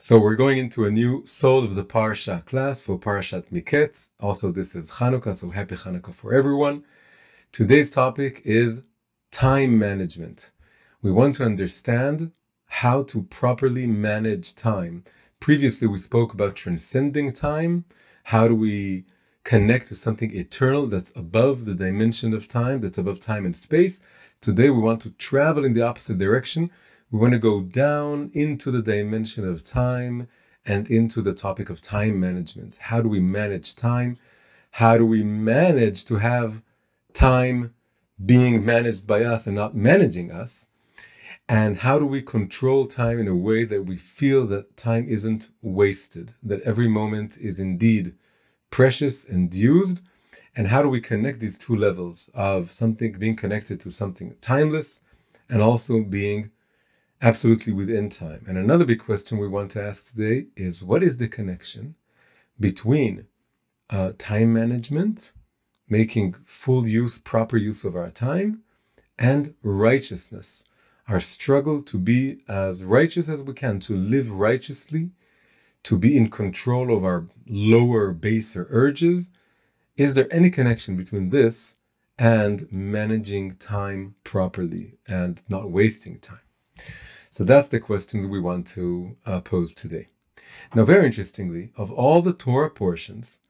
So we're going into a new Soul of the Parsha class for Parashat Miketz. Also, this is Chanukah, so happy Chanukah for everyone. Today's topic is time management. We want to understand how to properly manage time. Previously, we spoke about transcending time. How do we connect to something eternal that's above the dimension of time, that's above time and space? Today, we want to travel in the opposite direction. We want to go down into the dimension of time and into the topic of time management. How do we manage time? How do we manage to have time being managed by us and not managing us? And how do we control time in a way that we feel that time isn't wasted, that every moment is indeed precious and used? And how do we connect these two levels of something being connected to something timeless and also being absolutely within time? And another big question we want to ask today is, what is the connection between time management, making full use, proper use of our time, and righteousness? Our struggle to be as righteous as we can, to live righteously, to be in control of our lower, baser urges. Is there any connection between this and managing time properly and not wasting time? So that's the questions we want to pose today. Now, very interestingly, of all the Torah portions,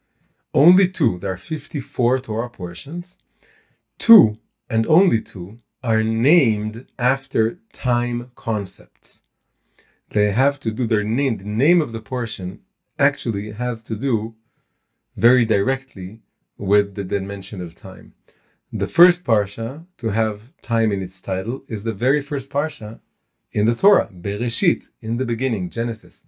only two, there are 54 Torah portions, two and only two are named after time concepts. They have to do, their name, the name of the portion actually has to do very directly with the dimension of time. The first parsha to have time in its title is the very first parsha in the Torah, Bereshit, in the beginning, Genesis.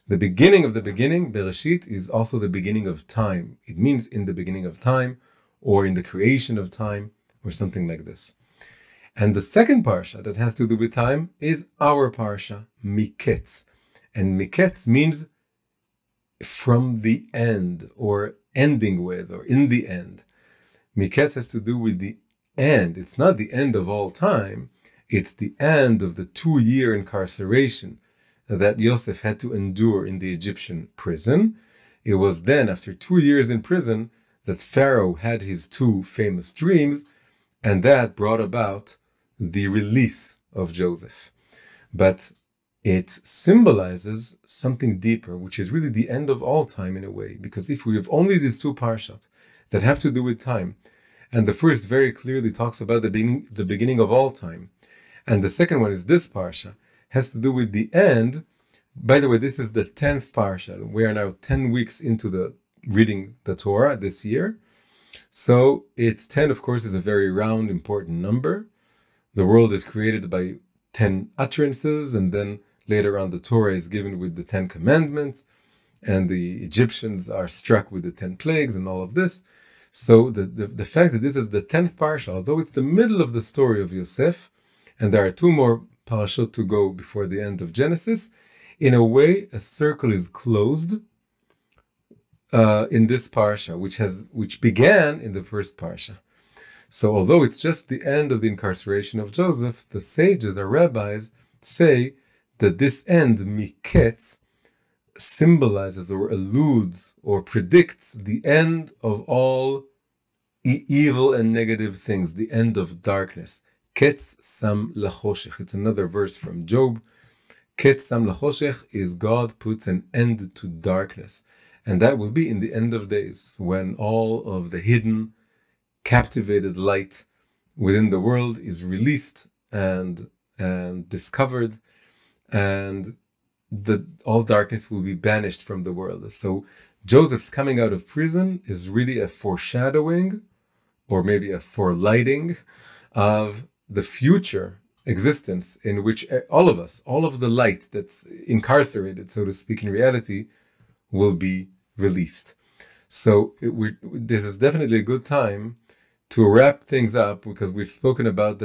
The beginning of the beginning, Bereshit, is also the beginning of time. It means in the beginning of time, or in the creation of time, or something like this. And the second parsha that has to do with time is our parsha, Miketz. And Miketz means from the end, or ending with, or in the end. Miketz has to do with the end. It's not the end of all time. It's the end of the 2-year incarceration that Yosef had to endure in the Egyptian prison. It was then, after 2 years in prison, that Pharaoh had his 2 famous dreams, and that brought about the release of Joseph. But it symbolizes something deeper, which is really the end of all time in a way, because if we have only these 2 parshas that have to do with time, and the first very clearly talks about the beginning of all time, and the second one is this parsha, has to do with the end. By the way, this is the 10th parsha. We are now 10 weeks into the reading the Torah this year. So it's 10, of course, is a very round, important number. The world is created by 10 utterances, and then later on the Torah is given with the 10 commandments, and the Egyptians are struck with the 10 plagues and all of this. So the fact that this is the 10th parsha, although it's the middle of the story of Yosef, and there are 2 more parashot to go before the end of Genesis, in a way, a circle is closed in this parsha, which began in the first parsha. So although it's just the end of the incarceration of Joseph, the sages or rabbis say that this end, Miketz, symbolizes or alludes or predicts the end of all evil and negative things, the end of darkness. Ketz sam lachoshech. It's another verse from Job. Ketz sam lachoshech is God puts an end to darkness. And that will be in the end of days, when all of the hidden, captivated light within the world is released and discovered, and all darkness will be banished from the world. So Joseph's coming out of prison is really a foreshadowing, or maybe a forelighting, of the future existence in which all of us, all of the light that's incarcerated, so to speak, in reality, will be released. So this is definitely a good time to wrap things up, because we've spoken about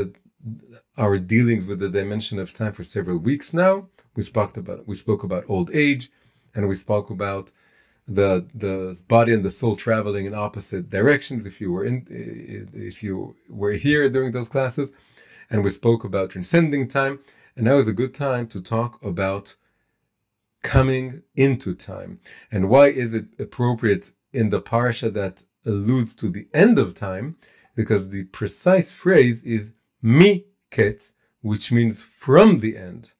our dealings with the dimension of time for several weeks now. We spoke about old age, and we spoke about the body and the soul traveling in opposite directions. If you were here during those classes, and we spoke about transcending time, and now is a good time to talk about coming into time. And why is it appropriate in the parsha that alludes to the end of time? Because the precise phrase is Miketz, which means from the end,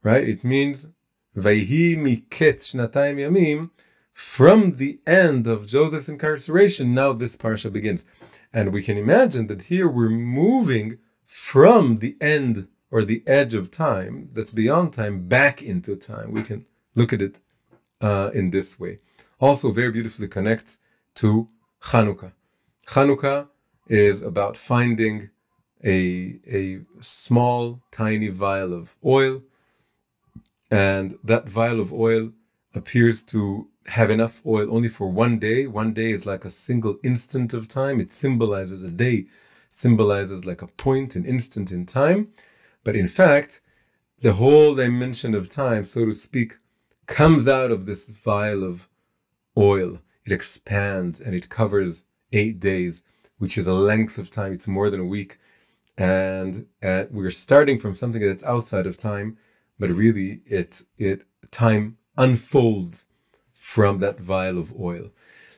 right? It means Vayhi Miketz Shnatayim Yamim, from the end of Joseph's incarceration. Now this parsha begins. And we can imagine that here we're moving from the end or the edge of time that's beyond time back into time. We can look at it in this way. Also very beautifully connects to Chanukah. Chanukah is about finding a small, tiny vial of oil, and that vial of oil appears to have enough oil only for one day. One day is like a single instant of time. It symbolizes a day, symbolizes like a point, an instant in time. But in fact, the whole dimension of time, so to speak, comes out of this vial of oil. It expands and it covers 8 days, which is a length of time. It's more than a week. And we're starting from something that's outside of time, but really time unfolds from that vial of oil.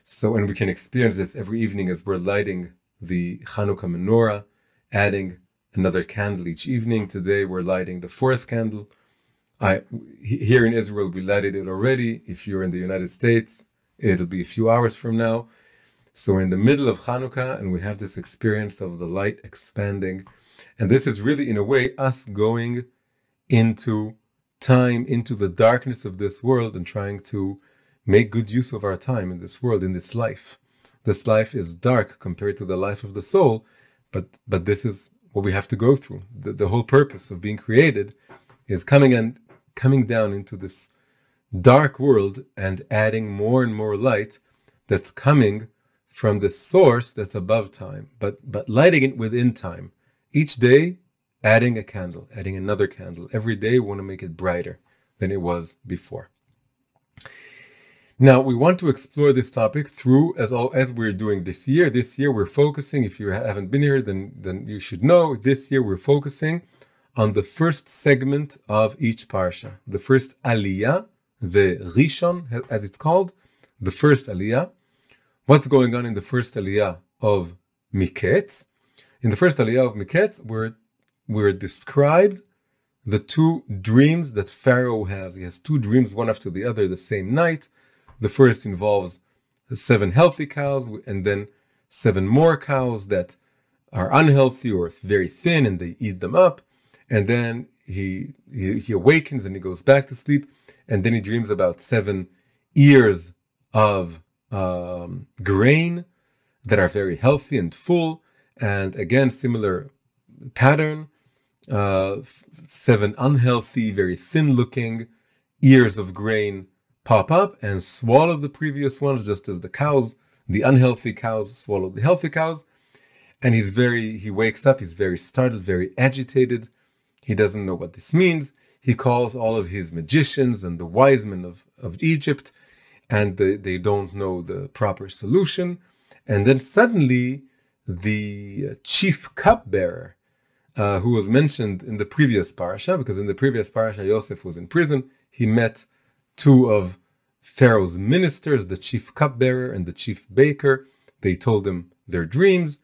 So, and we can experience this every evening as we're lighting the Chanukah menorah, adding another candle each evening. Today we're lighting the 4th candle. Here in Israel, we lighted it already. If you're in the United States, it'll be a few hours from now. So we're in the middle of Chanukah, and we have this experience of the light expanding. And this is really, in a way, us going into time, into the darkness of this world, and trying to make good use of our time in this world, in this life. This life is dark compared to the life of the soul, but this is what we have to go through. The whole purpose of being created is coming down into this dark world and adding more and more light that's coming from the source that's above time, but lighting it within time. Each day, adding a candle, adding another candle. Every day, we want to make it brighter than it was before. Now, we want to explore this topic through, as we're doing this year. This year, we're focusing, if you haven't been here, then you should know, this year we're focusing on the first segment of each parsha. The first aliyah, the Rishon, as it's called, the first aliyah. What's going on in the first aliyah of Miketz? In the first aliyah of Miketz, we're described the 2 dreams that Pharaoh has. He has 2 dreams, one after the other, the same night. The first involves 7 healthy cows, and then 7 more cows that are unhealthy or very thin, and they eat them up. And then he awakens and he goes back to sleep, and then he dreams about 7 ears of grain that are very healthy and full, and again similar pattern, 7 unhealthy, very thin looking ears of grain pop up and swallow the previous ones, just as the unhealthy cows swallow the healthy cows. And he wakes up, he's very startled, very agitated. He doesn't know what this means. He calls all of his magicians and the wise men of Egypt, and they don't know the proper solution. And then suddenly the chief cupbearer, who was mentioned in the previous parasha, because in the previous parasha Yosef was in prison, he met 2 of Pharaoh's ministers, the chief cupbearer and the chief baker. They told him their dreams,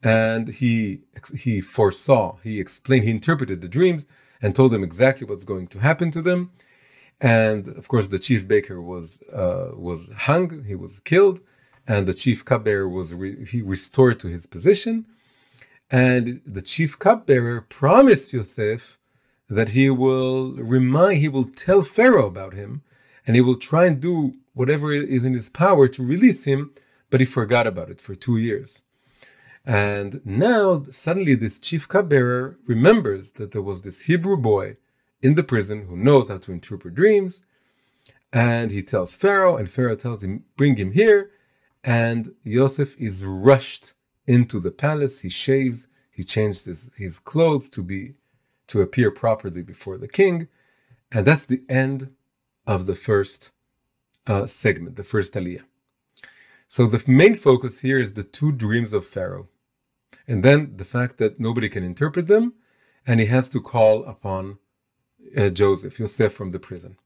and he interpreted the dreams and told them exactly what's going to happen to them. And of course, the chief baker was hung, he was killed, and the chief cupbearer was restored to his position. And the chief cupbearer promised Yosef that he will tell Pharaoh about him, and he will try and do whatever is in his power to release him, but he forgot about it for 2 years. And now, suddenly, this chief cupbearer remembers that there was this Hebrew boy in the prison who knows how to interpret dreams, and he tells Pharaoh, and Pharaoh tells him, bring him here, and Yosef is rushed into the palace. He shaves, he changed his clothes to appear properly before the king, and that's the end of the first segment, the first aliyah. So the main focus here is the 2 dreams of Pharaoh, and then the fact that nobody can interpret them, and he has to call upon Yosef from the prison.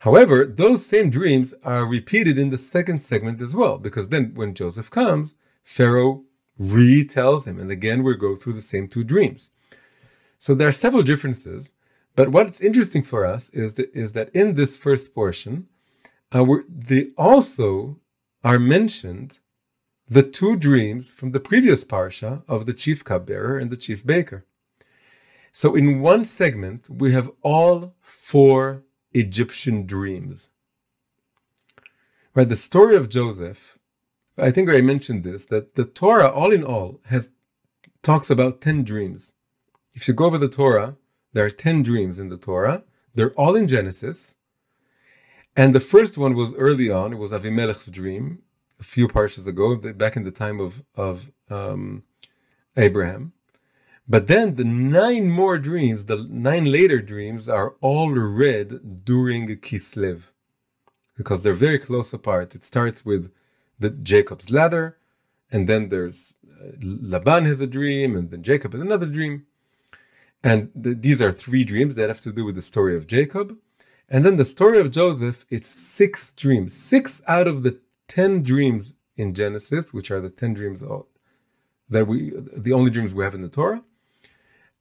However, those same dreams are repeated in the second segment as well, because then when Joseph comes, Pharaoh retells him, and again we go through the same two dreams. So there are several differences, but what's interesting for us is that in this first portion, they also are mentioned the two dreams from the previous parsha of the chief cupbearer and the chief baker. So in one segment, we have all four Egyptian dreams. Right, the story of Joseph, I think I mentioned this, that the Torah, all in all, talks about 10 dreams. If you go over the Torah, there are 10 dreams in the Torah. They're all in Genesis. And the first one was early on. It was Avimelech's dream, a few parshas ago, back in the time of Abraham. But then the 9 more dreams, the 9 later dreams, are all read during Kislev, because they're very close apart. It starts with the Jacob's ladder, and then there's Laban has a dream, and then Jacob has another dream. And these are 3 dreams that have to do with the story of Jacob. And then the story of Joseph, it's 6 dreams. 6 out of the 10 dreams in Genesis, which are the 10 dreams the only dreams we have in the Torah.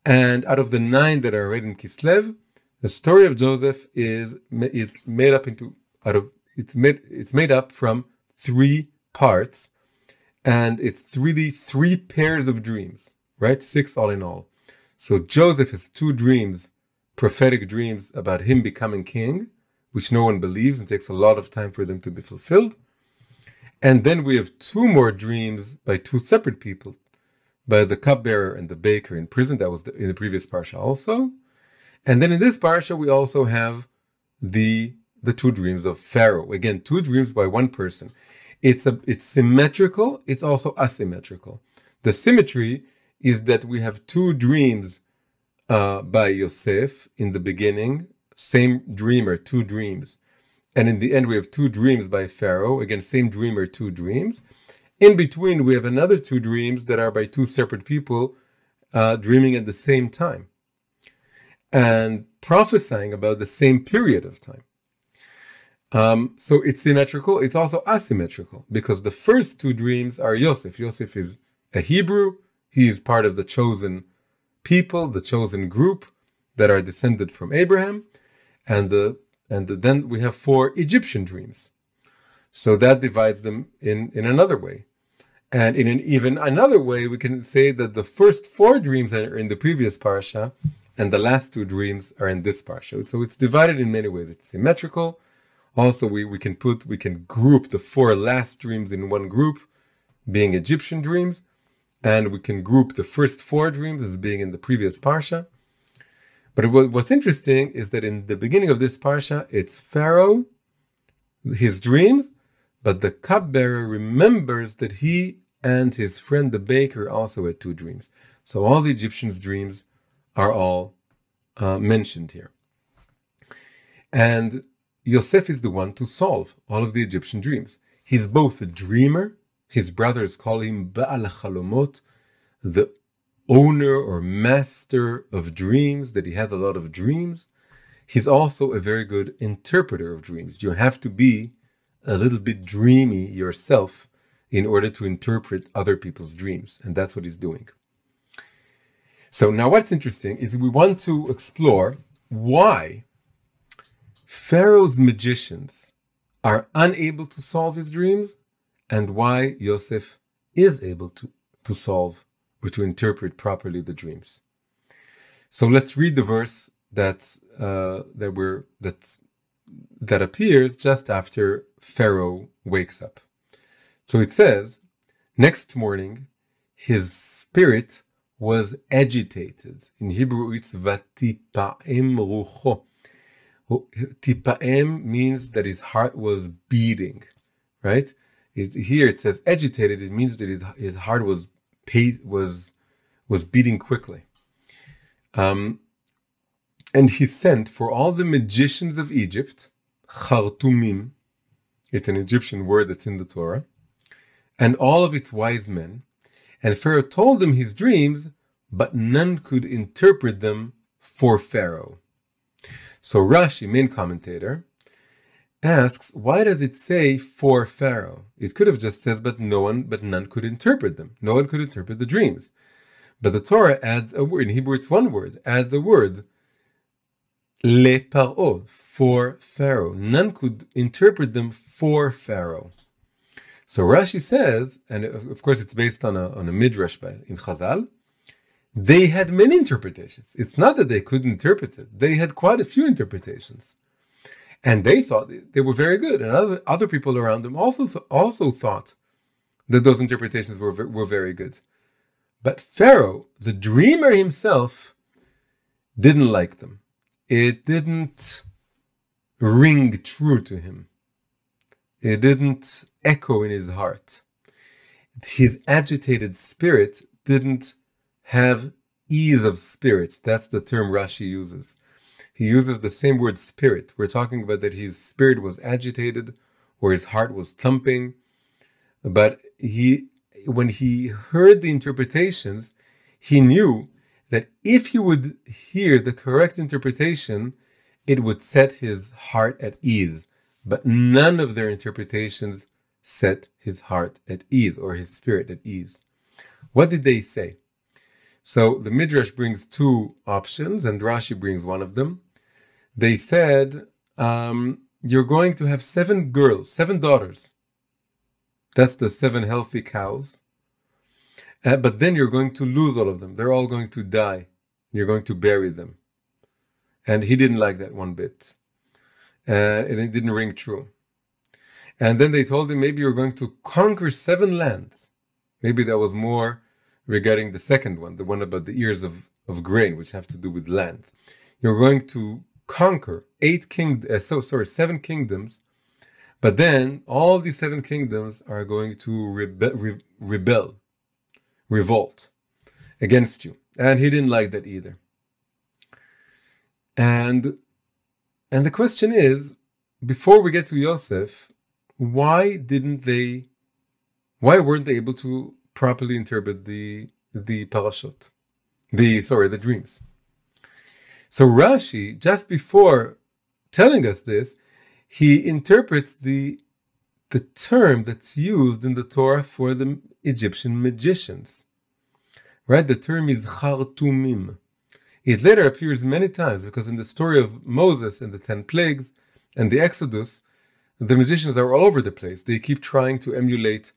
And out of the 9 that are read in Kislev, the story of Joseph is made up from 3 parts, and it's really 3 pairs of dreams, right? 6 all in all. So Joseph has 2 dreams, prophetic dreams about him becoming king, which no one believes and takes a lot of time for them to be fulfilled. And then we have 2 more dreams by 2 separate people, by the cupbearer and the baker in prison. That was in the previous parsha also. And then in this parsha, we also have the 2 dreams of Pharaoh. Again, 2 dreams by 1 person. It's symmetrical. It's also asymmetrical. The symmetry is that we have 2 dreams by Yosef in the beginning, same dreamer, 2 dreams. And in the end, we have 2 dreams by Pharaoh. Again, same dreamer, 2 dreams. In between, we have another 2 dreams that are by 2 separate people dreaming at the same time and prophesying about the same period of time. So it's symmetrical. It's also asymmetrical, because the first 2 dreams are Yosef. Yosef is a Hebrew. He is part of the chosen people, the chosen group that are descended from Abraham. And then we have 4 Egyptian dreams. So that divides them in another way. And in even another way, we can say that the first 4 dreams are in the previous parsha, and the last 2 dreams are in this parsha. So it's divided in many ways. It's symmetrical. Also, we can group the 4 last dreams in one group, being Egyptian dreams, and we can group the first 4 dreams as being in the previous parsha. But what's interesting is that in the beginning of this parsha, it's Pharaoh, his dreams, but the cupbearer remembers that he and his friend the baker also had 2 dreams. So all the Egyptians' dreams are all mentioned here. And Yosef is the one to solve all of the Egyptian dreams. He's both a dreamer. His brothers call him Ba'al Chalomot, the owner or master of dreams, that he has a lot of dreams. He's also a very good interpreter of dreams. You have to be a little bit dreamy yourself in order to interpret other people's dreams. And that's what he's doing. So now what's interesting is we want to explore why Pharaoh's magicians are unable to solve his dreams, and why Yosef is able to solve or to interpret properly the dreams. So let's read the verse that appears just after Pharaoh wakes up. So it says, next morning, his spirit was agitated. In Hebrew, it's vatipa'em rucho. Tipa'em means that his heart was beating, right? Here it says agitated. It means that his heart was beating quickly. And he sent for all the magicians of Egypt, chartumim, it's an Egyptian word that's in the Torah, and all of its wise men. And Pharaoh told them his dreams, but none could interpret them for Pharaoh. So Rashi, main commentator, asks, why does it say for Pharaoh? It could have just said, but none could interpret them. No one could interpret the dreams. But the Torah adds a word. In Hebrew, it's one word. Adds a word, le paro, for Pharaoh. None could interpret them for Pharaoh. So Rashi says, and of course it's based on a midrash in Chazal, they had many interpretations. It's not that they couldn't interpret it. They had quite a few interpretations. And they thought they were very good. And other people around them also thought that those interpretations were very good. But Pharaoh, the dreamer himself, didn't like them. It didn't ring true to him. It didn't echo in his heart. His agitated spirit didn't have ease of spirit. That's the term Rashi uses. He uses the same word spirit. We're talking about that his spirit was agitated or his heart was thumping. But when he heard the interpretations, he knew that if he would hear the correct interpretation, it would set his heart at ease. But none of their interpretations set his heart at ease or his spirit at ease. What did they say? So the Midrash brings two options and Rashi brings one of them. They said, you're going to have 7 daughters. That's the 7 healthy cows. But then you're going to lose all of them. They're all going to die. You're going to bury them. And he didn't like that one bit. And it didn't ring true. And then they told him, maybe you're going to conquer 7 lands. Maybe that was more regarding the second one, the one about the ears of grain, which have to do with lands. You're going to conquer 7 kingdoms, but then all these 7 kingdoms are going to revolt against you. And he didn't like that either. And the question is, before we get to Yosef, why weren't they able to properly interpret the parashot, the dreams? So Rashi, just before telling us this, he interprets the term that's used in the Torah for the Egyptian magicians. Right? The term is chartumim. It later appears many times because in the story of Moses and the 10 plagues and the Exodus, the magicians are all over the place. They keep trying to emulate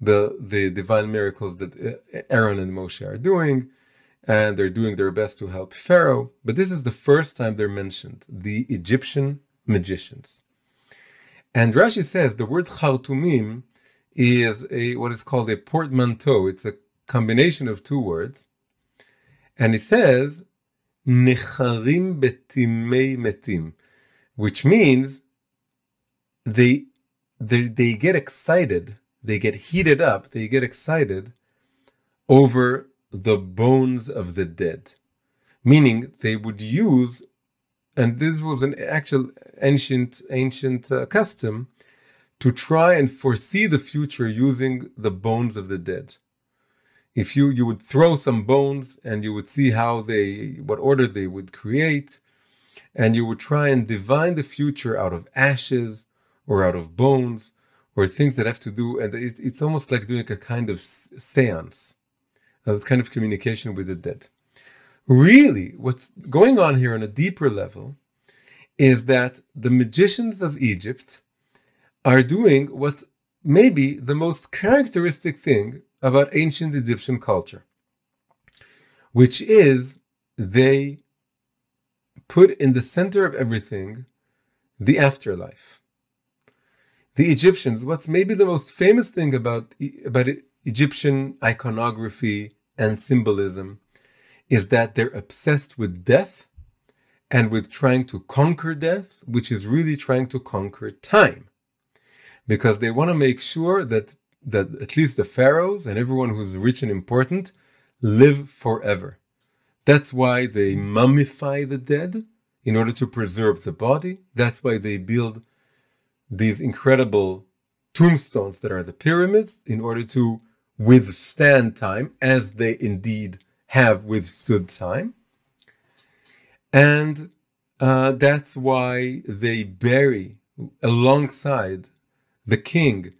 the divine miracles that Aaron and Moshe are doing, and they're doing their best to help Pharaoh. But this is the first time they're mentioned, the Egyptian magicians. And Rashi says the word chartumim is what is called a portmanteau. It's a combination of 2 words. And it says, necharim betimei metim, which means they get excited, they get heated up, they get excited over the bones of the dead. Meaning they would use, and this was an actual ancient custom, to try and foresee the future using the bones of the dead. If you would throw some bones and you would see what order they would create, and you would try and divine the future out of ashes or out of bones or things that have to do, and it's almost like doing a kind of seance, a kind of communication with the dead. Really, what's going on here on a deeper level is that the magicians of Egypt are doing what's maybe the most characteristic thing about ancient Egyptian culture, which is they put in the center of everything the afterlife. The Egyptians, what's maybe the most famous thing about Egyptian iconography and symbolism is that they're obsessed with death and with trying to conquer death, which is really trying to conquer time. Because they want to make sure that at least the pharaohs and everyone who's rich and important live forever. That's why they mummify the dead in order to preserve the body. That's why they build these incredible tombstones that are the pyramids in order to withstand time, as they indeed have withstood time. And that's why they bury alongside the king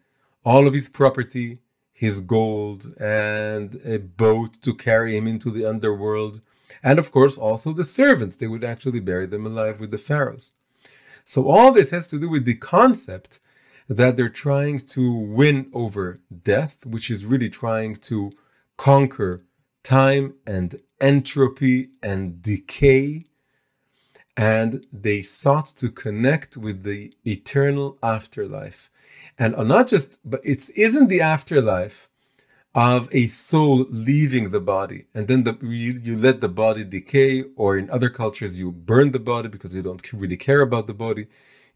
all of his property, his gold, and a boat to carry him into the underworld. And of course, also the servants. They would actually bury them alive with the pharaohs. So all this has to do with the concept that they're trying to win over death, which is really trying to conquer time and entropy and decay. And they sought to connect with the eternal afterlife. And not just, but it isn't the afterlife of a soul leaving the body, and then you let the body decay, or in other cultures you burn the body because you don't really care about the body.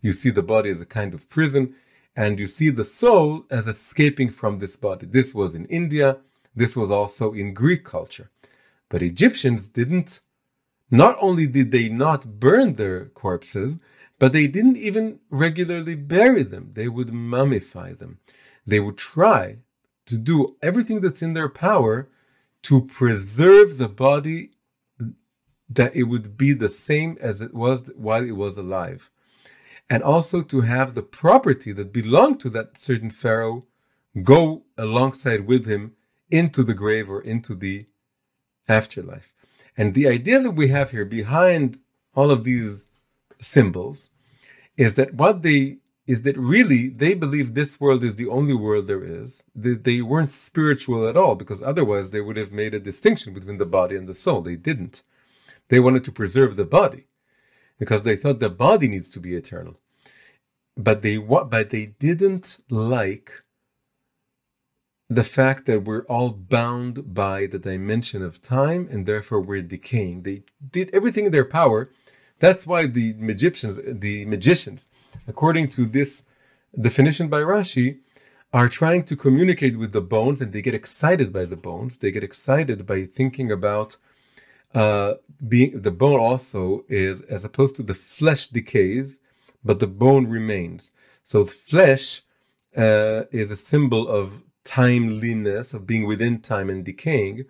You see the body as a kind of prison, and you see the soul as escaping from this body. This was in India. This was also in Greek culture. But Egyptians didn't, not only did they not burn their corpses, but they didn't even regularly bury them. They would mummify them. They would try to do everything that's in their power to preserve the body, that it would be the same as it was while it was alive. And also to have the property that belonged to that certain pharaoh go alongside with him into the grave or into the afterlife. And the idea that we have here behind all of these symbols is that really they believe this world is the only world there is. They weren't spiritual at all, because otherwise they would have made a distinction between the body and the soul. They didn't. They wanted to preserve the body because they thought the body needs to be eternal. But they didn't like the fact that we're all bound by the dimension of time, and therefore we're decaying. They did everything in their power. That's why the magicians, according to this definition by Rashi, are trying to communicate with the bones, and they get excited by the bones. They get excited by thinking about being the bone also is, as opposed to the flesh decays, but the bone remains. So the flesh is a symbol of timeliness, of being within time and decaying,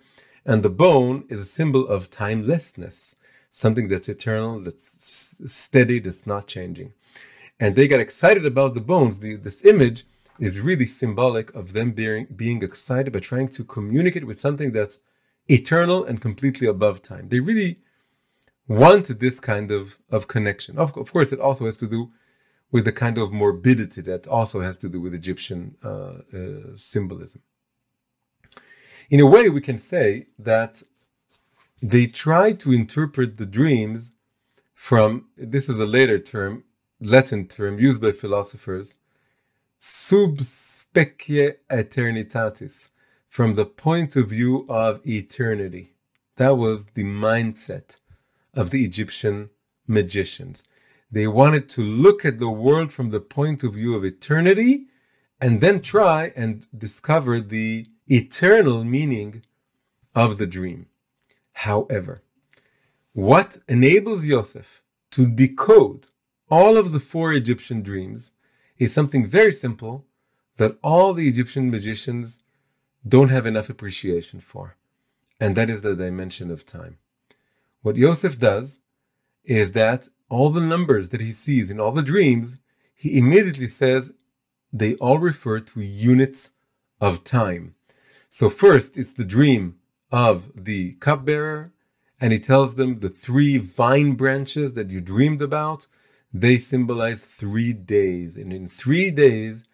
and the bone is a symbol of timelessness, something that's eternal, that's steady, that's not changing. And they got excited about the bones. This image is really symbolic of them being excited by trying to communicate with something that's eternal and completely above time. They really wanted this kind of connection. Of course, it also has to do with the kind of morbidity that also has to do with Egyptian symbolism. In a way, we can say that they try to interpret the dreams from, this is a later term, Latin term used by philosophers, sub specie aeternitatis, from the point of view of eternity. That was the mindset of the Egyptian magicians. They wanted to look at the world from the point of view of eternity and then try and discover the eternal meaning of the dream. However, what enables Yosef to decode all of the 4 Egyptian dreams is something very simple that all the Egyptian magicians don't have enough appreciation for, and that is the dimension of time. What Yosef does is that all the numbers that he sees in all the dreams, he immediately says they all refer to units of time. So first, it's the dream of the cupbearer, and he tells them the 3 vine branches that you dreamed about, they symbolize 3 days. And in 3 days,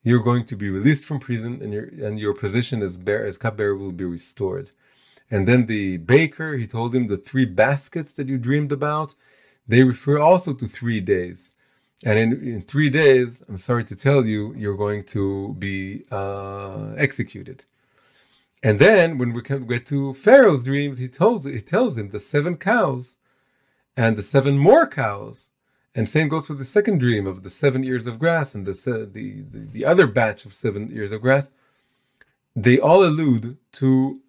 you're going to be released from prison, and your position as cupbearer will be restored. And then the baker, he told him the 3 baskets that you dreamed about, they refer also to 3 days. And in 3 days, I'm sorry to tell you, you're going to be executed. And then when we get to Pharaoh's dreams, he tells him the 7 cows and the 7 more cows. And same goes for the second dream of the 7 ears of grass and the other batch of 7 ears of grass. They all allude to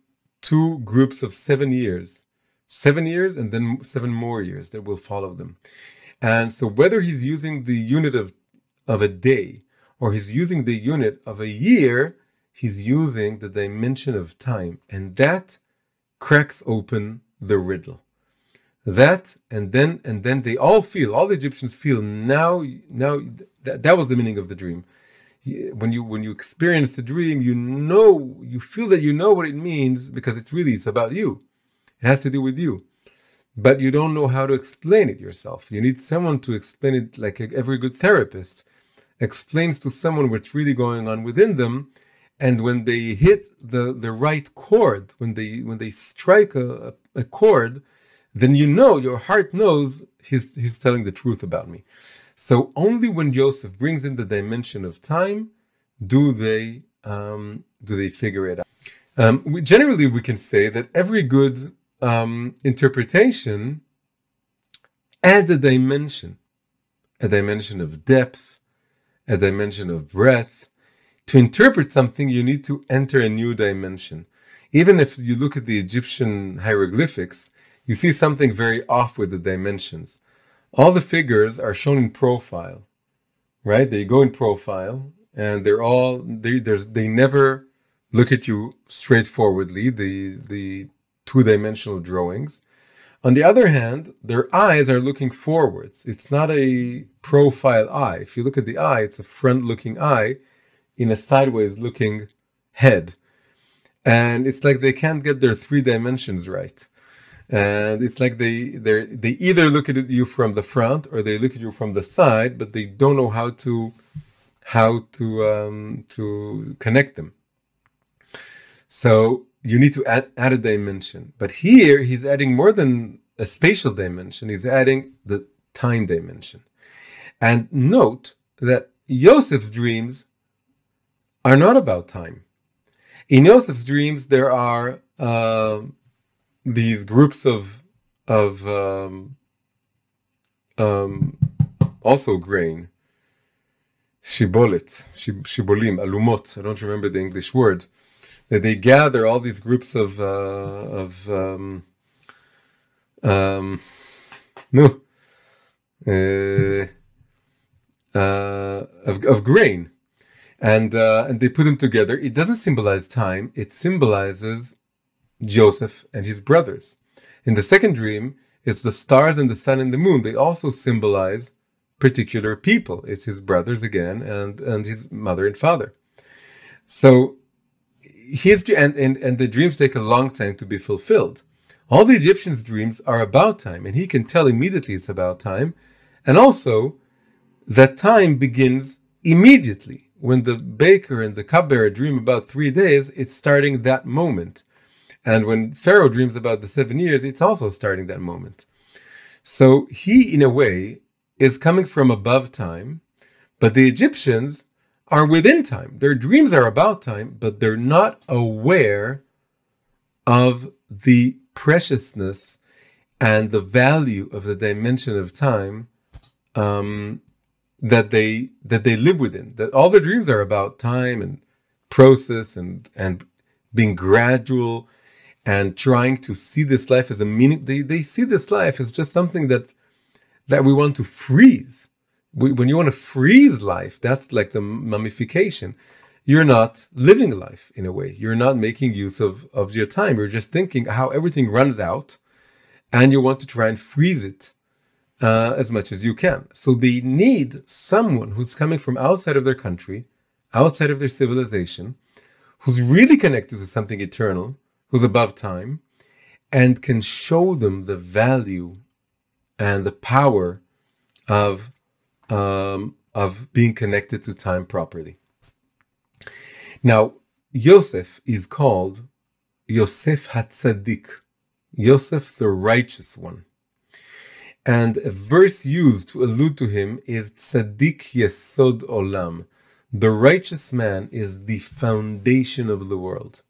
2 groups of 7 years. 7 years and then 7 more years that will follow them. And so whether he's using the unit of a day or he's using the unit of a year, he's using the dimension of time. And that cracks open the riddle. that, and then they all the Egyptians feel now that was the meaning of the dream. When you experience the dream, you feel that you know what it means, because it's about you. It has to do with you, but you don't know how to explain it yourself. You need someone to explain it, like every good therapist explains to someone what's really going on within them. And when they hit the right chord, when they strike a chord, then your heart knows he's telling the truth about me. So only when Joseph brings in the dimension of time do they figure it out. Generally, we can say that every good interpretation adds a dimension of depth, a dimension of breadth. To interpret something, you need to enter a new dimension. Even if you look at the Egyptian hieroglyphics, you see something very off with the dimensions. All the figures are shown in profile, right? They go in profile, and they never look at you straightforwardly, the two-dimensional drawings. On the other hand, their eyes are looking forwards. It's not a profile eye. If you look at the eye, it's a front-looking eye in a sideways looking head. And it's like they can't get their three dimensions right. And it's like they either look at you from the front or they look at you from the side, but they don't know how to connect them. So you need to add a dimension. But here he's adding more than a spatial dimension. He's adding the time dimension. And note that Joseph's dreams are not about time. In Joseph's dreams, there are these groups of also grain, shibolim, alumot. I don't remember the English word. That they gather all these groups of grain. And they put them together. It doesn't symbolize time. It symbolizes Joseph and his brothers. In the second dream, it's the stars and the sun and the moon. They also symbolize particular people. It's his brothers again, and his mother and father. So and the dreams take a long time to be fulfilled. All the Egyptians' dreams are about time, and he can tell immediately it's about time. And also that time begins immediately. When the baker and the cupbearer dream about 3 days, it's starting that moment. And when Pharaoh dreams about the 7 years, it's also starting that moment. So he, in a way, is coming from above time, but the Egyptians are within time. Their dreams are about time, but they're not aware of the preciousness and the value of the dimension of time that they live within. That all their dreams are about time and process and being gradual and trying to see this life as a meaning. They see this life as just something that we want to freeze. When you want to freeze life, that's like the mummification. You're not living life in a way. You're not making use of your time. You're just thinking how everything runs out, and you want to try and freeze it as much as you can. So they need someone who's coming from outside of their country, outside of their civilization, who's really connected to something eternal, who's above time, and can show them the value and the power of being connected to time properly. Now, Yosef is called Yosef HaTzadik, Yosef the righteous one. And a verse used to allude to him is Tzadik Yesod Olam. The righteous man is the foundation of the world.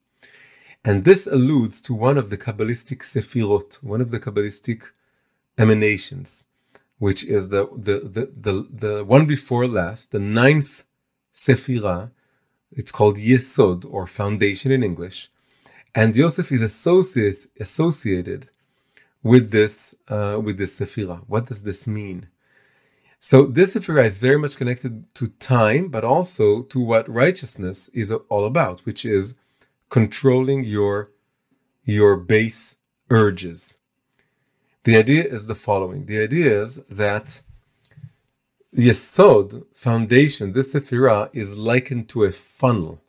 And this alludes to one of the Kabbalistic Sefirot, one of the Kabbalistic emanations, which is the one before last, the 9th Sephirah. It's called Yesod, or foundation in English. And Yosef is associated with this Sephirah. What does this mean? So this Sephirah is very much connected to time, but also to what righteousness is all about, which is controlling your base urges. The idea is the following. The idea is that Yesod, foundation, this Sephirah, is likened to a funnel.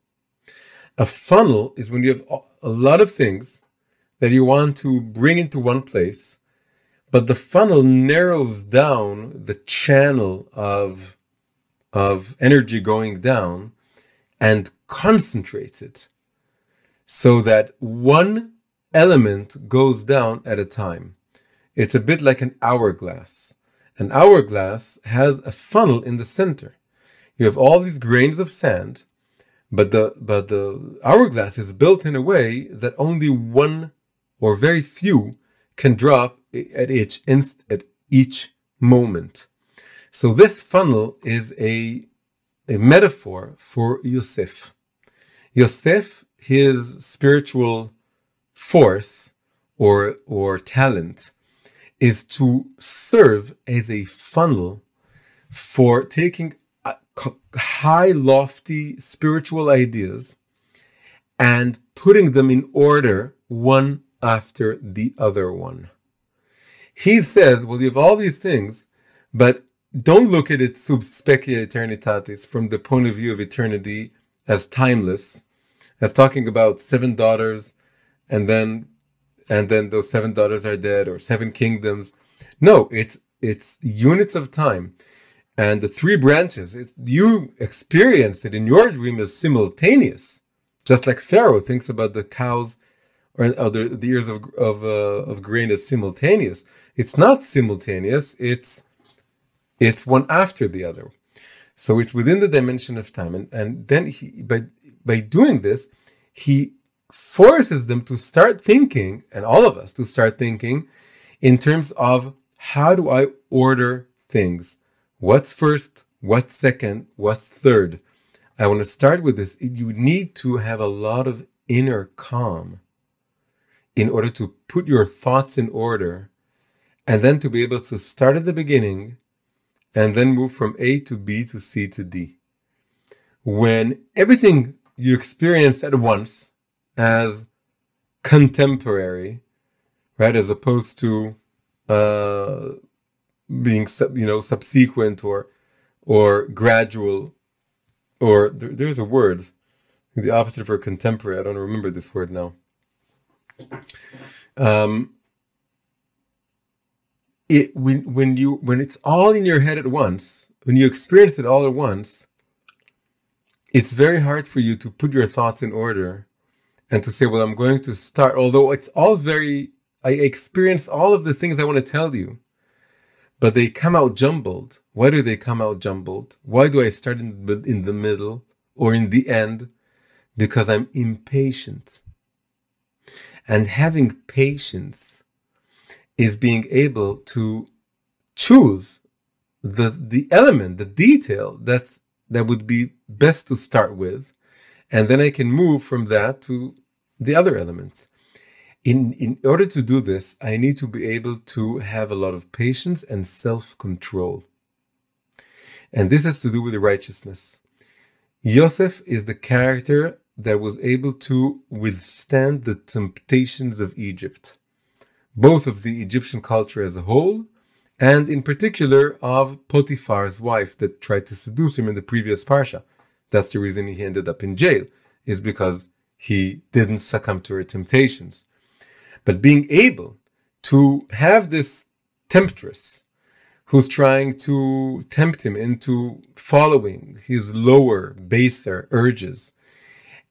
A funnel is when you have a lot of things that you want to bring into one place, but the funnel narrows down the channel of energy going down and concentrates it so that one element goes down at a time. It's a bit like an hourglass. An hourglass has a funnel in the center. You have all these grains of sand, but the hourglass is built in a way that only one or very few can drop at each moment. So this funnel is a metaphor for Yosef. Yosef, his spiritual force or talent, is to serve as a funnel for taking high, lofty spiritual ideas and putting them in order one after the other one. He says, well, you have all these things, but don't look at it sub specia eternitatis, from the point of view of eternity as timeless, as talking about 7 daughters, and then those 7 daughters are dead, or 7 kingdoms. No, it's units of time. And the 3 branches, you experience it in your dream as simultaneous. Just like Pharaoh thinks about the cows or the ears of grain as simultaneous. It's not simultaneous, it's one after the other. So it's within the dimension of time. And then he, by doing this, he forces them to start thinking, and all of us to start thinking, in terms of how do I order things? What's first? What's second? What's third? I want to start with this. You need to have a lot of inner calm in order to put your thoughts in order, and then to be able to start at the beginning and then move from A to B to C to D. When everything you experience at once as contemporary, right, as opposed to being subsequent or gradual, or there's a word, the opposite for contemporary. I don't remember this word now. When it's all in your head at once, when you experience it all at once, it's very hard for you to put your thoughts in order and to say, well, I'm going to start, although it's all I experience all of the things I want to tell you, but they come out jumbled. Why do they come out jumbled? Why do I start in the middle or in the end? Because I'm impatient. And having patience is being able to choose the element, the detail that would be best to start with, and then I can move from that to the other elements. In order to do this, I need to be able to have a lot of patience and self-control. And this has to do with the righteousness. Yosef is the character that was able to withstand the temptations of Egypt, both of the Egyptian culture as a whole, and in particular of Potiphar's wife that tried to seduce him in the previous parsha. That's the reason he ended up in jail, is because he didn't succumb to her temptations. But being able to have this temptress who's trying to tempt him into following his lower, baser urges,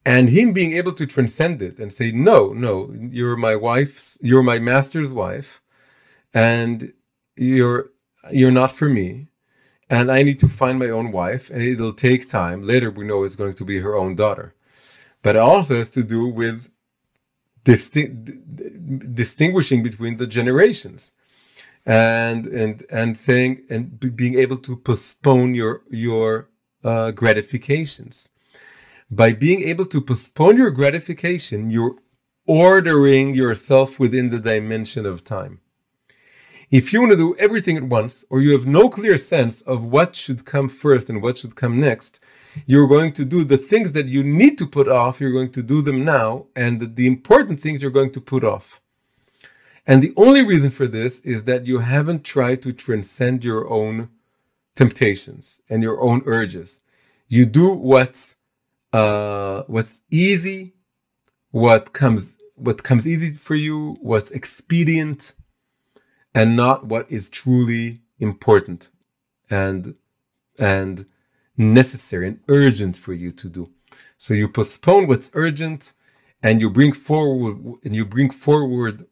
and him being able to transcend it and say, no, you're my master's wife, and you're not for me, and I need to find my own wife, and it'll take time. Later we know it's going to be her own daughter. But it also has to do with distinguishing between the generations, and saying and being able to postpone your gratifications. By being able to postpone your gratification, you're ordering yourself within the dimension of time. If you want to do everything at once, or you have no clear sense of what should come first and what should come next, you're going to do the things that you need to put off, you're going to do them now, and the important things you're going to put off. And the only reason for this is that you haven't tried to transcend your own temptations and your own urges. You do what's easy, what comes easy for you, what's expedient, and not what is truly important and necessary and urgent for you to do. So you postpone what's urgent, and you bring forward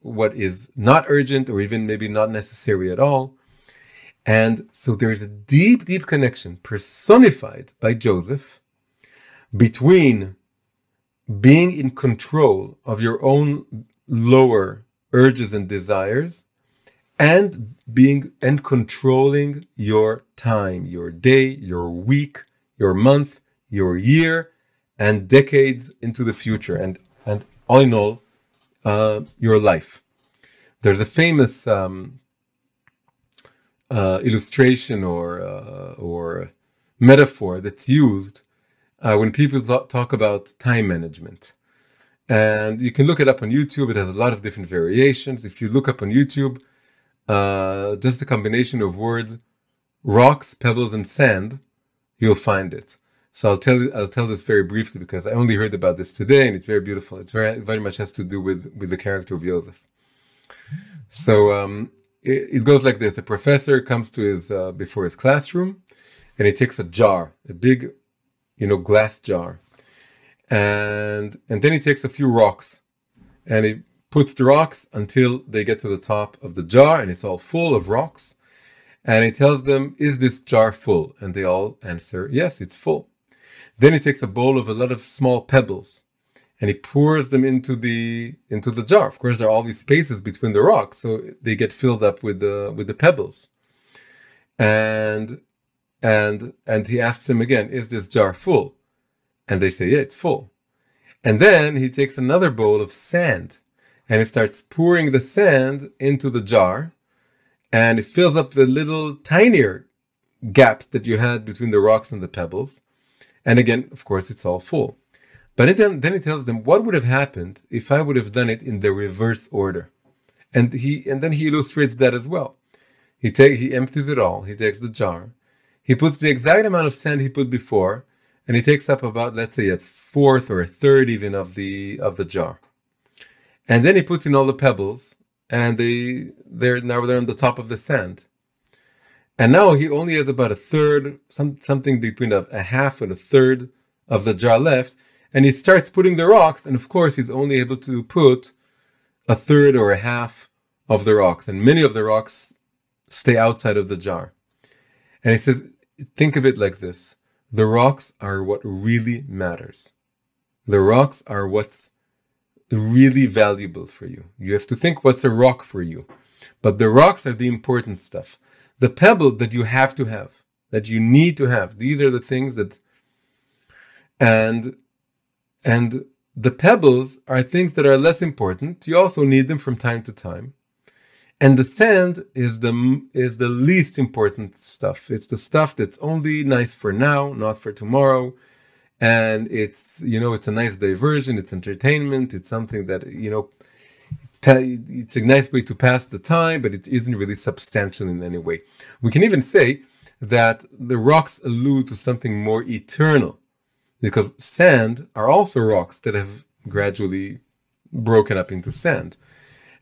what is not urgent or even maybe not necessary at all. And so there's a deep, deep connection personified by Joseph between being in control of your own lower urges and desires and controlling your time, your day, your week, your month, your year, and decades into the future, and all in all, your life. There's a famous illustration or metaphor that's used when people talk about time management. And you can look it up on YouTube. It has a lot of different variations. If you look up on YouTube, just a combination of words, rocks, pebbles, and sand, you'll find it. So I'll tell this very briefly because I only heard about this today, and it's very beautiful. It's very much has to do with the character of Joseph. So it goes like this: a professor comes to his before his classroom, and he takes a jar, a big, glass jar, and then he takes a few rocks, and he puts the rocks until they get to the top of the jar, and it's all full of rocks. And he tells them, "Is this jar full?" And they all answer, "Yes, it's full." Then he takes a bowl of a lot of small pebbles, and he pours them into the jar. Of course, there are all these spaces between the rocks, so they get filled up with the pebbles. And he asks them again, "Is this jar full?" And they say, "Yeah, it's full." And then he takes another bowl of sand, and he starts pouring the sand into the jar, and it fills up the little tinier gaps that you had between the rocks and the pebbles. And again, of course, it's all full. But then he tells them, what would have happened if I would have done it in the reverse order? And then he illustrates that as well. He empties it all. He takes the jar. He puts the exact amount of sand he put before, and he takes up about, let's say, a fourth or a third even of the jar. And then he puts in all the pebbles, and they're on the top of the sand. And now he only has about a third, something between a half and a third of the jar left. And he starts putting the rocks, and of course he's only able to put a third or a half of the rocks. And many of the rocks stay outside of the jar. And he says, think of it like this. The rocks are what really matters. The rocks are what's really valuable for you. You have to think what's a rock for you. But the rocks are the important stuff. The pebble that you have to have, that you need to have. These are the things that, and the pebbles are things that are less important. You also need them from time to time. And the sand is the least important stuff. It's the stuff that's only nice for now, not for tomorrow. And it's a nice diversion. It's entertainment. It's something that, it's a nice way to pass the time, but it isn't really substantial in any way. We can even say that the rocks allude to something more eternal, because sand are also rocks that have gradually broken up into sand,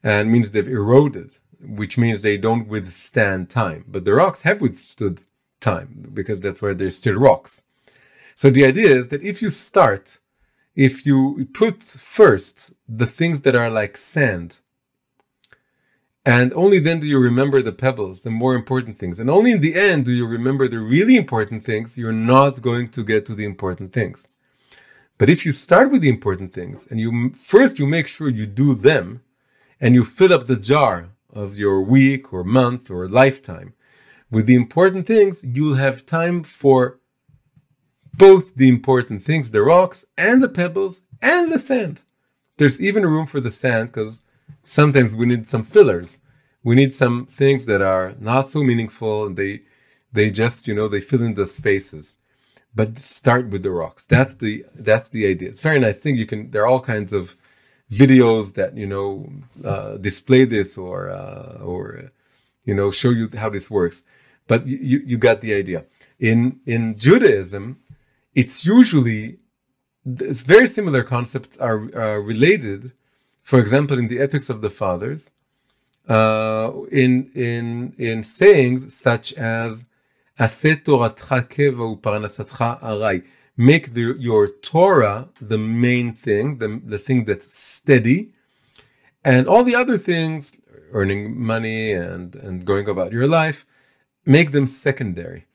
and means they've eroded, which means they don't withstand time. But the rocks have withstood time, because that's why they're still rocks. So the idea is that if you put first the things that are like sand, and only then do you remember the pebbles, the more important things, and only in the end do you remember the really important things, you're not going to get to the important things. But if you start with the important things, and you make sure you do them, and you fill up the jar of your week or month or lifetime with the important things, you'll have time for both the important things, the rocks and the pebbles and the sand. There's even room for the sand, because sometimes we need some fillers. We need some things that are not so meaningful, and they just, they fill in the spaces. But start with the rocks. That's the idea. It's a very nice thing. There are all kinds of videos that display this or show you how this works. But you got the idea. In Judaism, it's usually very similar concepts are related. For example, in the Ethics of the Fathers, in sayings such as "Aseh toratcha keva uparnasatcha arai," make your Torah the main thing, the thing that's steady, and all the other things, earning money and going about your life, make them secondary.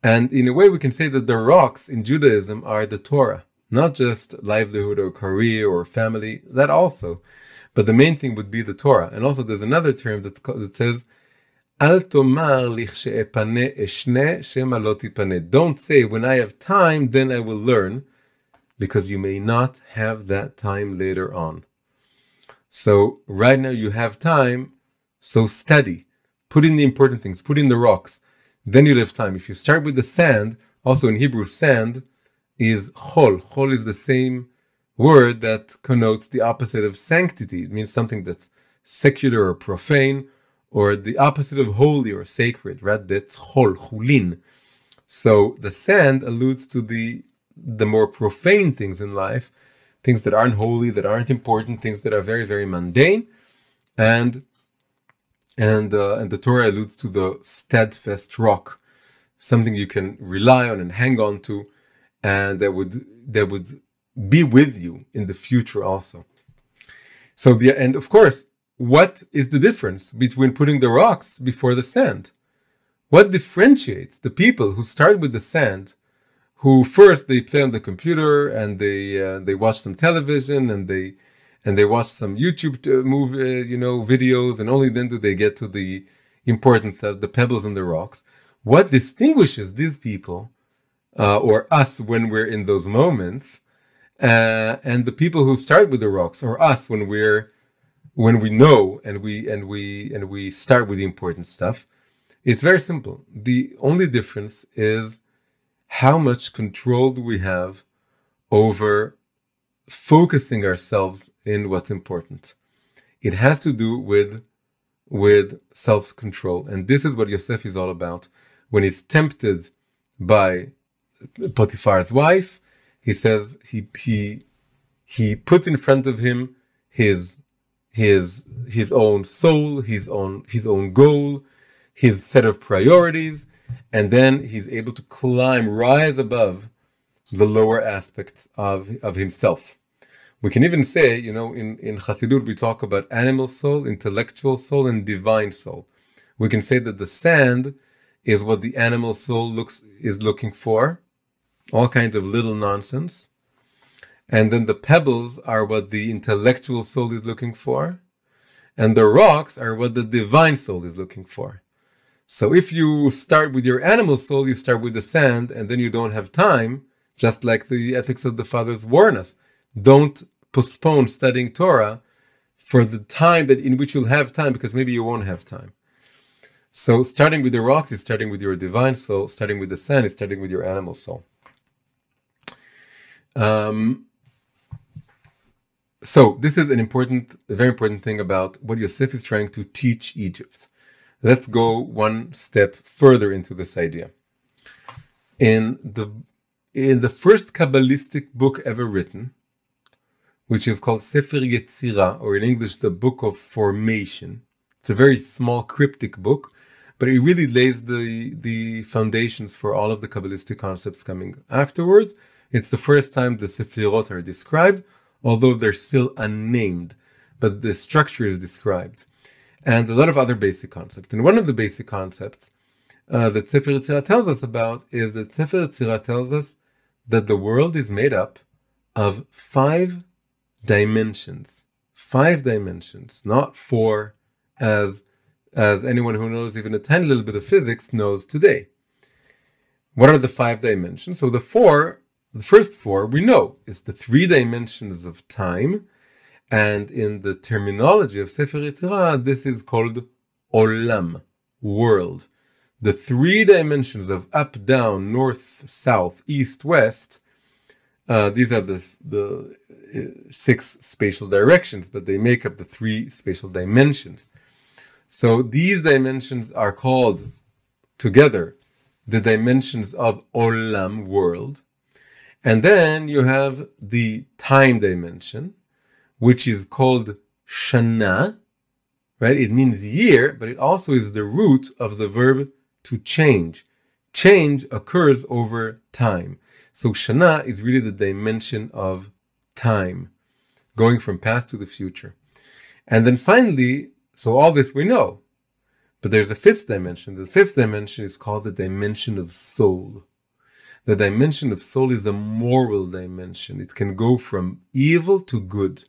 And in a way, we can say that the rocks in Judaism are the Torah, not just livelihood or career or family, that also. But the main thing would be the Torah. And also there's another term that says, Al tomar lichshe'epane eshne shema lo tipane. Don't say, when I have time, then I will learn, because you may not have that time later on. So right now you have time, so study. Put in the important things, put in the rocks. Then you'll have time. If you start with the sand, also in Hebrew, sand is chol. Chol is the same word that connotes the opposite of sanctity. It means something that's secular or profane, or the opposite of holy or sacred, right? That's chol, chulin. So the sand alludes to the more profane things in life, things that aren't holy, that aren't important, things that are very, very mundane. And the Torah alludes to the steadfast rock, something you can rely on and hang on to, and that would be with you in the future also. So and of course, what is the difference between putting the rocks before the sand? What differentiates the people who start with the sand, who first they play on the computer and they watch some television and they watch some YouTube videos, and only then do they get to the important stuff, the pebbles and the rocks? What distinguishes these people or us when we're in those moments, and the people who start with the rocks, or us when we know and we start with the important stuff? It's very simple. The only difference is how much control do we have over focusing ourselves in what's important. It has to do with self-control. And this is what Yosef is all about. When he's tempted by Potiphar's wife, he says he puts in front of him his own soul, his own goal, his set of priorities, and then he's able to rise above the lower aspects of himself. We can even say, in Chassidut, we talk about animal soul, intellectual soul, and divine soul. We can say that the sand is what the animal soul is looking for, all kinds of little nonsense. And then the pebbles are what the intellectual soul is looking for. And the rocks are what the divine soul is looking for. So if you start with your animal soul, you start with the sand, and then you don't have time, just like the Ethics of the Fathers warn us. Don't postpone studying Torah for the time in which you'll have time, because maybe you won't have time. So starting with the rocks is starting with your divine soul. Starting with the sand is starting with your animal soul. So this is a very important thing about what Yosef is trying to teach Egypt. Let's go one step further into this idea. In the first Kabbalistic book ever written, which is called Sefer Yetzirah, or in English, the Book of Formation. It's a very small, cryptic book, but it really lays the foundations for all of the Kabbalistic concepts coming afterwards. It's the first time the Sefirot are described, although they're still unnamed, but the structure is described. And a lot of other basic concepts. And one of the basic concepts that Sefer Yetzirah tells us about is that Sefer Yetzirah tells us that the world is made up of 5 dimensions. 5 dimensions, not 4, as anyone who knows even a tiny little bit of physics knows today. What are the 5 dimensions? So the first 4 we know is the 3 dimensions of time, and in the terminology of Sefer Yetzirah, this is called Olam, world. The 3 dimensions of up, down, north, south, east, west These are the six spatial directions, but they make up the three spatial dimensions. So these dimensions are called together the dimensions of Olam, world. And then you have the time dimension, which is called Shana, right? It means year, but it also is the root of the verb to change. Change occurs over time. So Shana is really the dimension of time, going from past to the future. And then finally, so all this we know, but there's a fifth dimension. The fifth dimension is called the dimension of soul. The dimension of soul is a moral dimension. It can go from evil to good.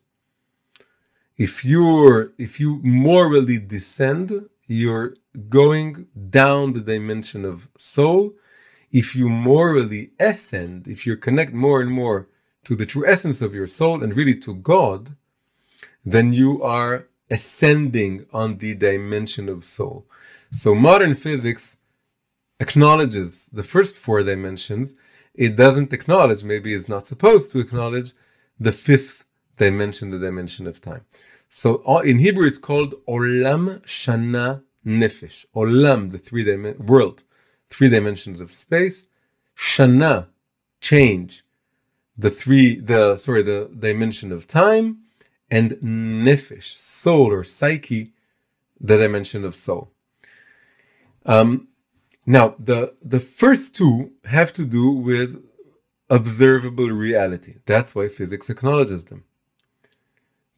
If you morally descend, you're going down the dimension of soul. If you morally ascend, if you connect more and more to the true essence of your soul and really to God, then you are ascending on the dimension of soul. So modern physics acknowledges the first four dimensions. It doesn't acknowledge, maybe it's not supposed to acknowledge, the fifth dimension, the dimension of time. So in Hebrew it's called Olam Shana Nefesh. Olam, the world, three dimensions of space. Shana, change, the dimension of time, and Nefesh, soul or psyche, the dimension of soul. Now, the first two have to do with observable reality. That's why physics acknowledges them.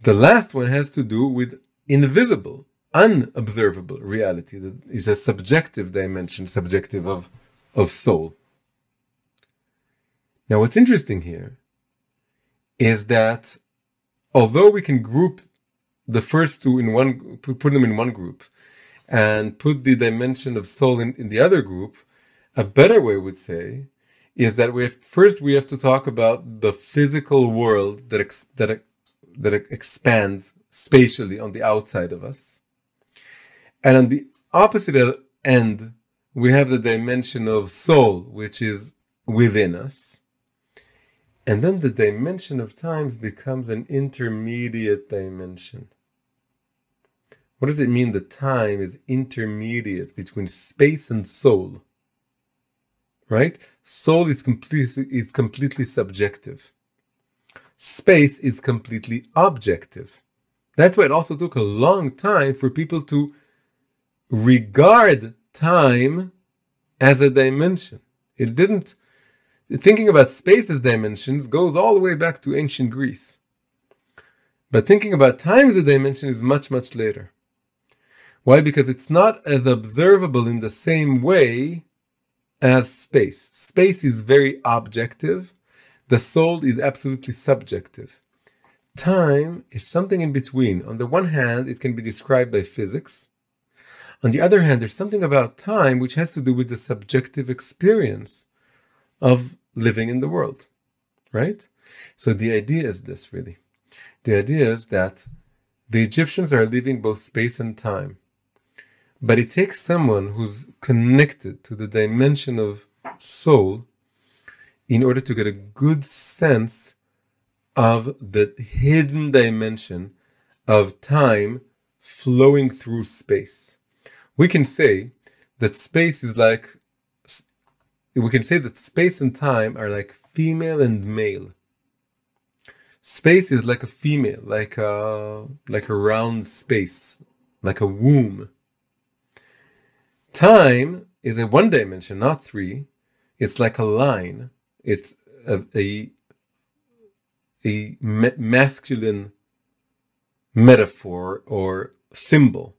The last one has to do with invisible, unobservable reality. That is a subjective dimension, subjective of soul. Now, what's interesting here is that although we can group the first two in one, put them in one group, and put the dimension of soul in the other group, a better way would say is that we have to talk about the physical world that expands spatially on the outside of us. And on the opposite end, we have the dimension of soul, which is within us. And then the dimension of times becomes an intermediate dimension. What does it mean that time is intermediate between space and soul? Right? Soul is completely subjective. Space is completely objective. That's why it also took a long time for people to regard time as a dimension. It didn't. Thinking about space as dimensions goes all the way back to ancient Greece. But thinking about time as a dimension is much, much later. Why? Because it's not as observable in the same way as space. Space is very objective. The soul is absolutely subjective. Time is something in between. On the one hand, it can be described by physics. On the other hand, there's something about time which has to do with the subjective experience of living in the world, right? So the idea is this, really. The idea is that the Egyptians are living both space and time. But it takes someone who's connected to the dimension of soul in order to get a good sense of the hidden dimension of time flowing through space. We can say that space and time are like female and male. Space is like a female, like a round space, like a womb. Time is a one dimension, not three. It's like a line. It's a masculine metaphor or symbol.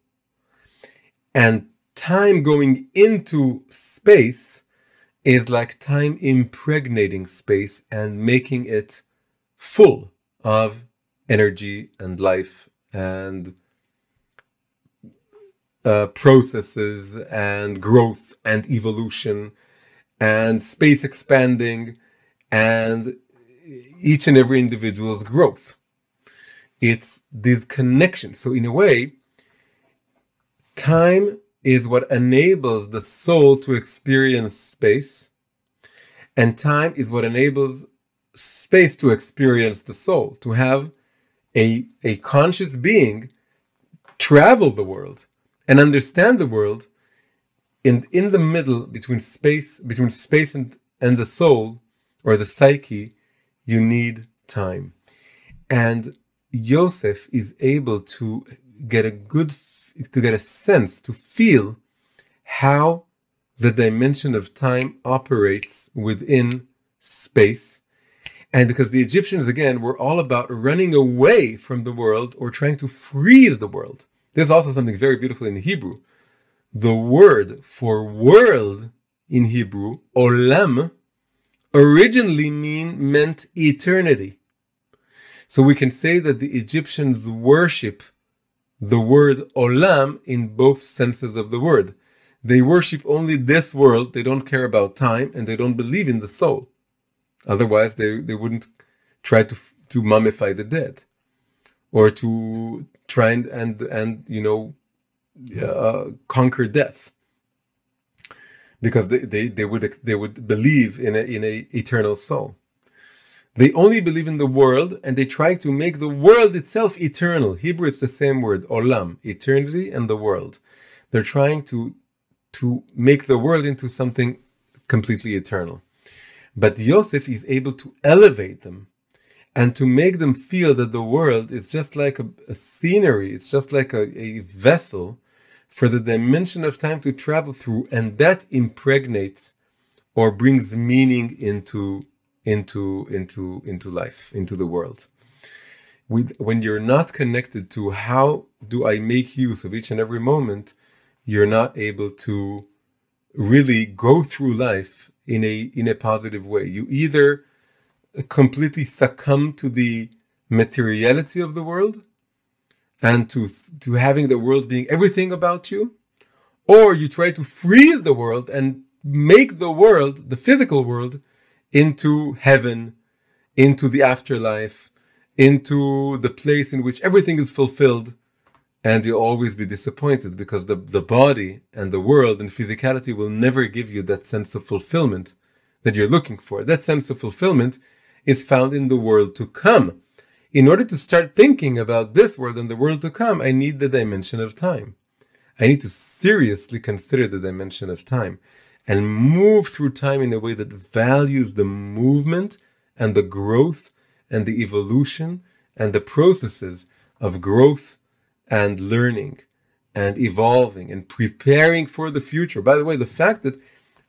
And time going into space is like time impregnating space and making it full of energy and life and processes and growth and evolution and space expanding and each and every individual's growth. It's these connections. So in a way, time is what enables the soul to experience space, and time is what enables space to experience the soul, to have a conscious being travel the world and understand the world in the middle between space and the soul or the psyche. You need time. And Yosef is able to get a sense, to feel how the dimension of time operates within space. And because the Egyptians, again, were all about running away from the world or trying to freeze the world. There's also something very beautiful in Hebrew. The word for world in Hebrew, olam, originally meant eternity. So we can say that the Egyptians worship the word olam in both senses of the word. They worship only this world. They don't care about time, and they don't believe in the soul. Otherwise, they wouldn't try to mummify the dead, or to try and conquer death, because they would believe in a eternal soul. They only believe in the world, and they try to make the world itself eternal. Hebrew, it's the same word, olam, eternity, and the world. They're trying to make the world into something completely eternal. But Yosef is able to elevate them and to make them feel that the world is just like a scenery, it's just like a vessel for the dimension of time to travel through, and that impregnates or brings meaning into life, into the world. When you're not connected to how do I make use of each and every moment, you're not able to really go through life in a positive way. You either completely succumb to the materiality of the world and to having the world being everything about you, or you try to freeze the world and make the world, the physical world, into heaven, into the afterlife, into the place in which everything is fulfilled. And you'll always be disappointed, because the body and the world and physicality will never give you that sense of fulfillment that you're looking for. That sense of fulfillment is found in the world to come. In order to start thinking about this world and the world to come, I need the dimension of time. I need to seriously consider the dimension of time and move through time in a way that values the movement and the growth and the evolution and the processes of growth and learning and evolving and preparing for the future. By the way, the fact that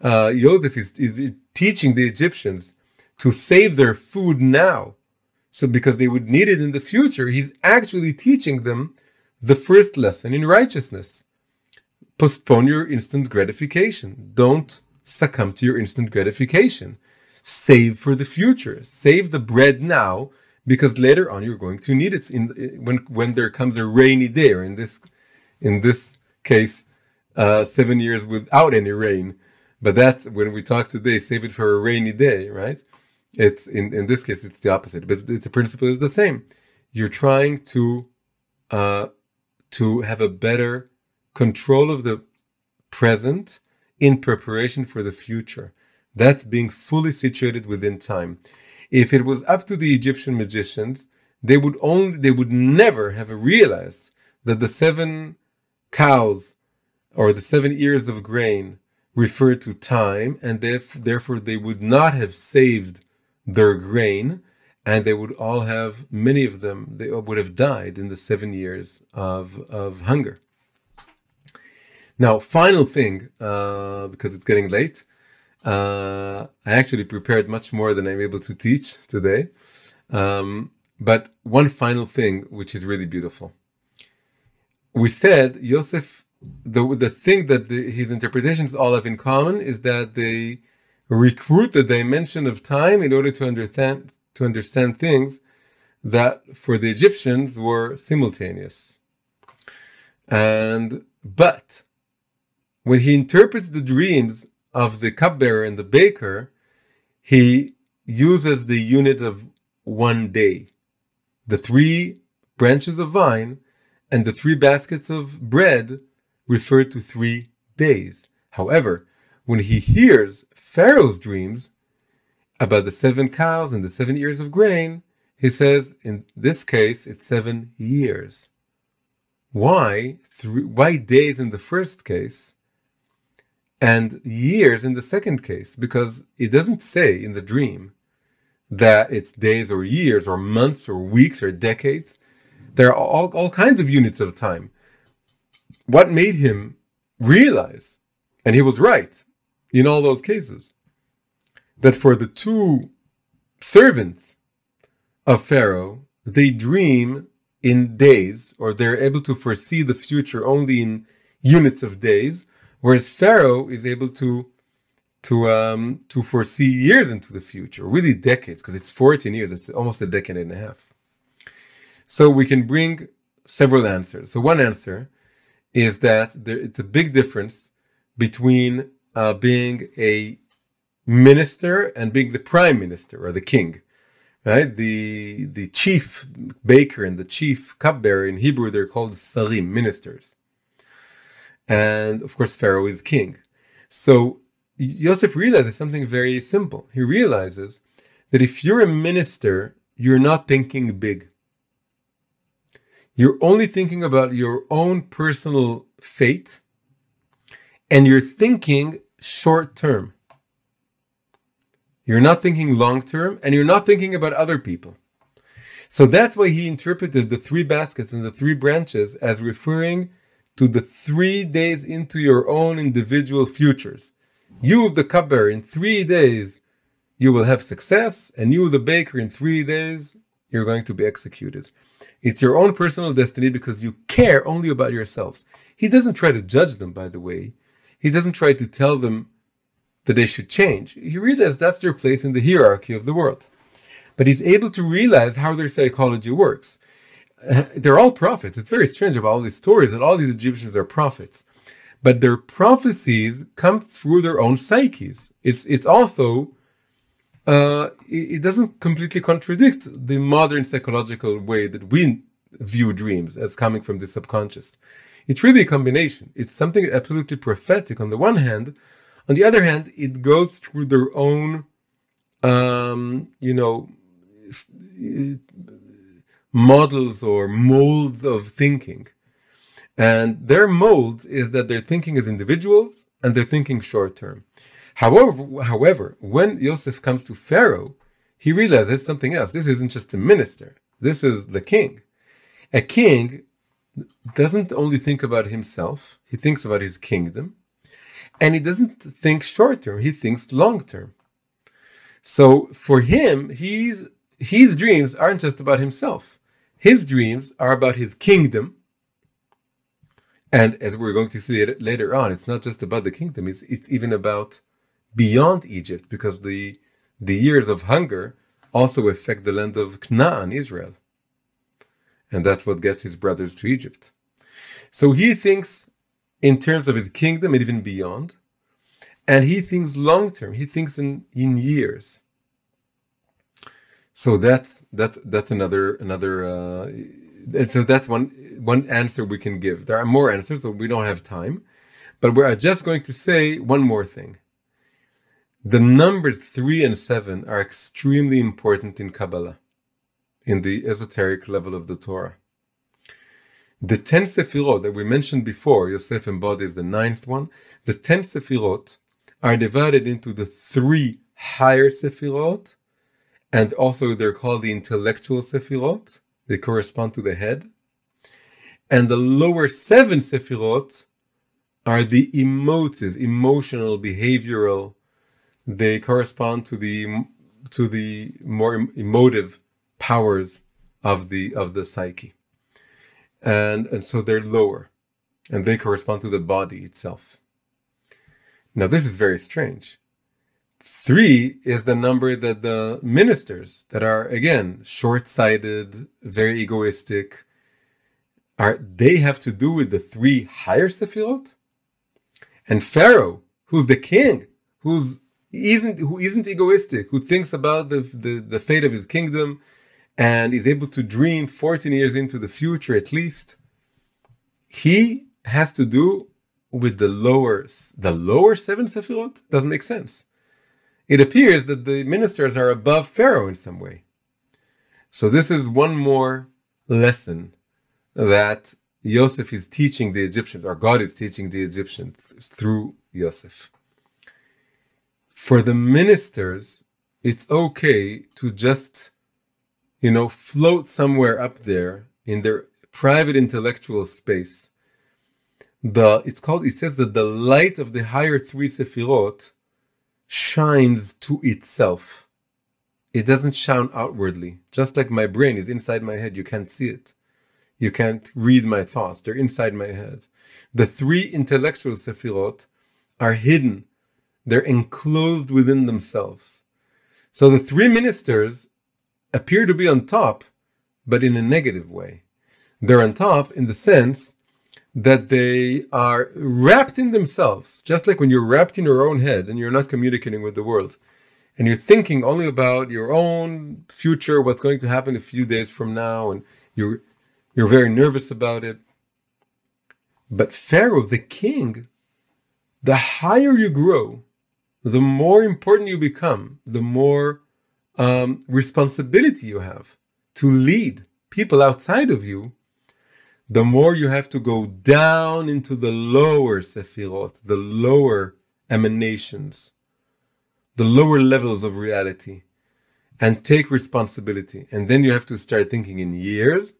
Joseph is teaching the Egyptians to save their food now, so because they would need it in the future, he's actually teaching them the first lesson in righteousness. Postpone your instant gratification. Don't succumb to your instant gratification. Save for the future. Save the bread now, because later on you're going to need it when there comes a rainy day, or in this case, 7 years without any rain. But that's when we talk today, save it for a rainy day, right? It's in this case, it's the opposite, but the principle is the same. You're trying to have a better control of the present in preparation for the future. That's being fully situated within time. If it was up to the Egyptian magicians, they would never have realized that the 7 cows or the 7 ears of grain refer to time, and therefore they would not have saved their grain, and they would all have, many of them, they would have died in the 7 years of hunger. Now, final thing, because it's getting late, I actually prepared much more than I'm able to teach today. But one final thing, which is really beautiful. We said Yosef, the thing that his interpretations all have in common is that they recruit the dimension of time in order to understand things that for the Egyptians were simultaneous. But when he interprets the dreams of the cupbearer and the baker, he uses the unit of 1 day. The 3 branches of vine and the 3 baskets of bread refer to 3 days. However, when he hears Pharaoh's dreams, about the 7 cows and the 7 ears of grain, he says in this case it's 7 years. Why? Why days in the first case and years in the second case? Because it doesn't say in the dream that it's days or years or months or weeks or decades. There are all kinds of units of time. What made him realize, and he was right in all those cases, that for the 2 servants of Pharaoh, they dream in days, or they're able to foresee the future only in units of days, whereas Pharaoh is able to foresee years into the future, really decades, because it's 14 years, it's almost a decade and a half. So we can bring several answers. So one answer is that it's a big difference between being a minister and being the prime minister or the king, right? The chief baker and the chief cupbearer, in Hebrew they're called sarim, ministers, and of course Pharaoh is king. So Yosef realizes something very simple. He realizes that if you're a minister, you're not thinking big. You're only thinking about your own personal fate, and you're thinking short term. You're not thinking long term, and you're not thinking about other people. So that's why he interpreted the 3 baskets and the 3 branches as referring to the 3 days into your own individual futures. You, the cupbearer, in 3 days, you will have success, and you, the baker, in 3 days, you're going to be executed. It's your own personal destiny because you care only about yourselves. He doesn't try to judge them, by the way. He doesn't try to tell them that they should change. He realizes that's their place in the hierarchy of the world. But he's able to realize how their psychology works. They're all prophets. It's very strange about all these stories that all these Egyptians are prophets. But their prophecies come through their own psyches. It's also, it doesn't completely contradict the modern psychological way that we view dreams as coming from the subconscious. It's really a combination. It's something absolutely prophetic on the one hand. On the other hand, it goes through their own, models or molds of thinking. And their mold is that they're thinking as individuals and they're thinking short term. However, when Yosef comes to Pharaoh, he realizes something else. This isn't just a minister. This is the king. A king doesn't only think about himself. He thinks about his kingdom. And he doesn't think short term. He thinks long term. So for him, his dreams aren't just about himself. His dreams are about his kingdom. And as we're going to see it later on, it's not just about the kingdom, it's even about beyond Egypt, because the years of hunger also affect the land of Canaan, Israel. And that's what gets his brothers to Egypt. So he thinks in terms of his kingdom and even beyond. And he thinks long term, he thinks in years. So that's another so that's one answer we can give. There are more answers, but we don't have time. But we're just going to say one more thing. The numbers 3 and 7 are extremely important in Kabbalah, in the esoteric level of the Torah. The 10 Sefirot that we mentioned before, Yosef embodies the 9th one. The 10 Sefirot are divided into the 3 higher Sefirot, and also they're called the intellectual Sefirot. They correspond to the head. And the lower 7 Sefirot are the emotional, behavioral. They correspond to the more emotive powers of the psyche. And so they're lower, and they correspond to the body itself. Now this is very strange. 3 is the number that the ministers that are, again, short-sighted, very egoistic, they have to do with the 3 higher Sefirot. And Pharaoh, who's the king, who isn't egoistic, who thinks about the fate of his kingdom and is able to dream 14 years into the future at least, he has to do with the lower 7 Sefirot. Doesn't make sense. it appears that the ministers are above Pharaoh in some way. So this is one more lesson that Yosef is teaching the Egyptians, or God is teaching the Egyptians through Yosef. For the ministers, it's okay to just, float somewhere up there in their private intellectual space. It says that the light of the higher three Sefirot shines to itself. It doesn't shine outwardly. Just like my brain is inside my head, you can't see it. You can't read my thoughts. They're inside my head. The three intellectual Sefirot are hidden. They're enclosed within themselves. So the three ministers appear to be on top, but in a negative way. They're on top in the sense that they are wrapped in themselves. Just like when you're wrapped in your own head and you're not communicating with the world. And you're thinking only about your own future, what's going to happen a few days from now, and you're very nervous about it. But Pharaoh, the king, the higher you grow, the more important you become, the more responsibility you have to lead people outside of you, the more you have to go down into the lower Sefirot, the lower emanations, the lower levels of reality, and take responsibility. And then you have to start thinking in years,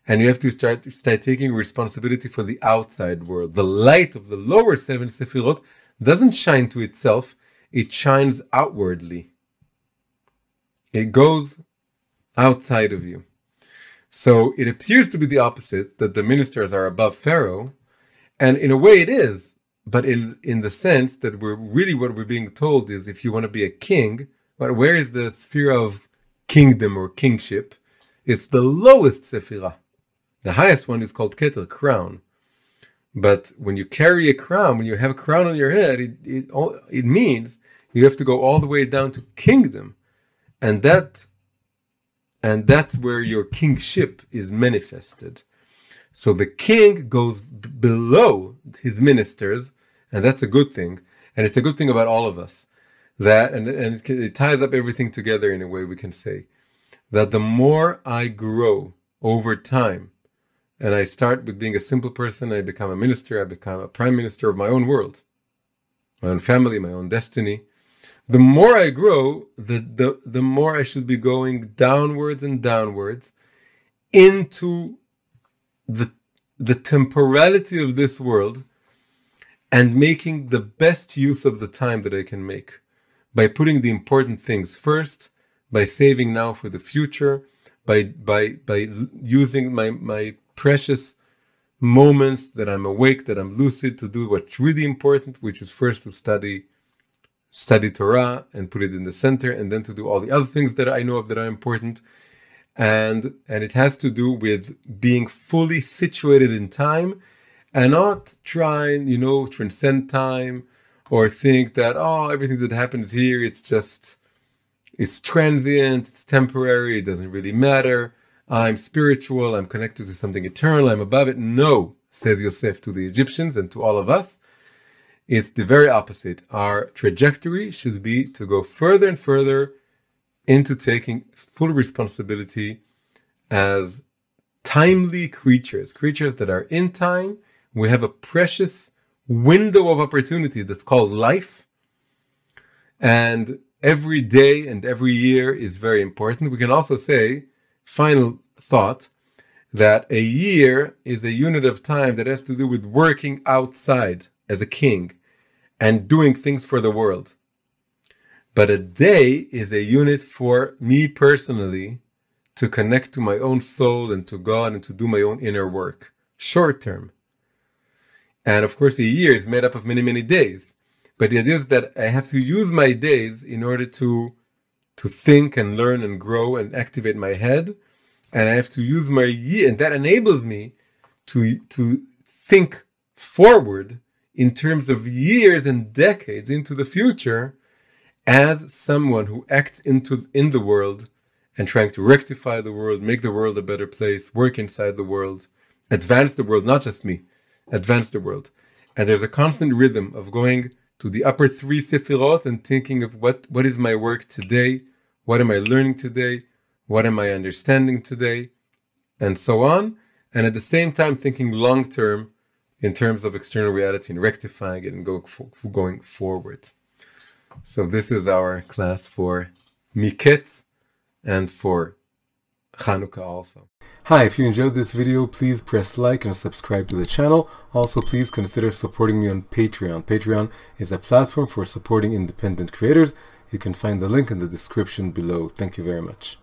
and you have to start taking responsibility for the outside world. The light of the lower seven Sefirot doesn't shine to itself, it shines outwardly. It goes outside of you. So it appears to be the opposite, that the ministers are above Pharaoh, and in a way it is, but in the sense that what we're being told is, if you want to be a king, but where is the sphere of kingdom or kingship? It's the lowest Sephirah. The highest one is called Keter, crown. But when you carry a crown, when you have a crown on your head, it means you have to go all the way down to kingdom. And that's where your kingship is manifested. So the king goes below his ministers, and that's a good thing. And it's a good thing about all of us. And it ties up everything together in a way we can say. That the more I grow over time, and I start with being a simple person, I become a minister, I become a prime minister of my own world, my own family, my own destiny. The more I grow, the more I should be going downwards and downwards into the temporality of this world and making the best use of the time that I can make by putting the important things first, by saving now for the future, by using my precious moments that I'm awake, that I'm lucid, to do what's really important, which is first to study Torah and put it in the center, and then to do all the other things that I know of that are important. And it has to do with being fully situated in time and not trying, transcend time or think that, everything that happens here, it's transient, it's temporary, it doesn't really matter. I'm spiritual, I'm connected to something eternal, I'm above it. No, says Yosef to the Egyptians and to all of us. It's the very opposite. Our trajectory should be to go further and further into taking full responsibility as timely creatures that are in time. We have a precious window of opportunity that's called life. And every day and every year is very important. We can also say, final thought, that a year is a unit of time that has to do with working outside as a king and doing things for the world. But a day is a unit for me personally to connect to my own soul and to God and to do my own inner work, short term. And of course, a year is made up of many, many days. But the idea is that I have to use my days in order to think and learn and grow and activate my head. And I have to use my year, and that enables me to think forward in terms of years and decades into the future as someone who acts in the world and trying to rectify the world, make the world a better place, work inside the world, advance the world, not just me, advance the world. And there's a constant rhythm of going to the upper three sefirot and thinking of what is my work today, what am I learning today, what am I understanding today, and so on. And at the same time thinking long term in terms of external reality and rectifying it and going forward. So this is our class for Miketz and for Chanukah also. Hi, if you enjoyed this video, please press like and subscribe to the channel. Also, please consider supporting me on Patreon. Patreon is a platform for supporting independent creators. You can find the link in the description below. Thank you very much.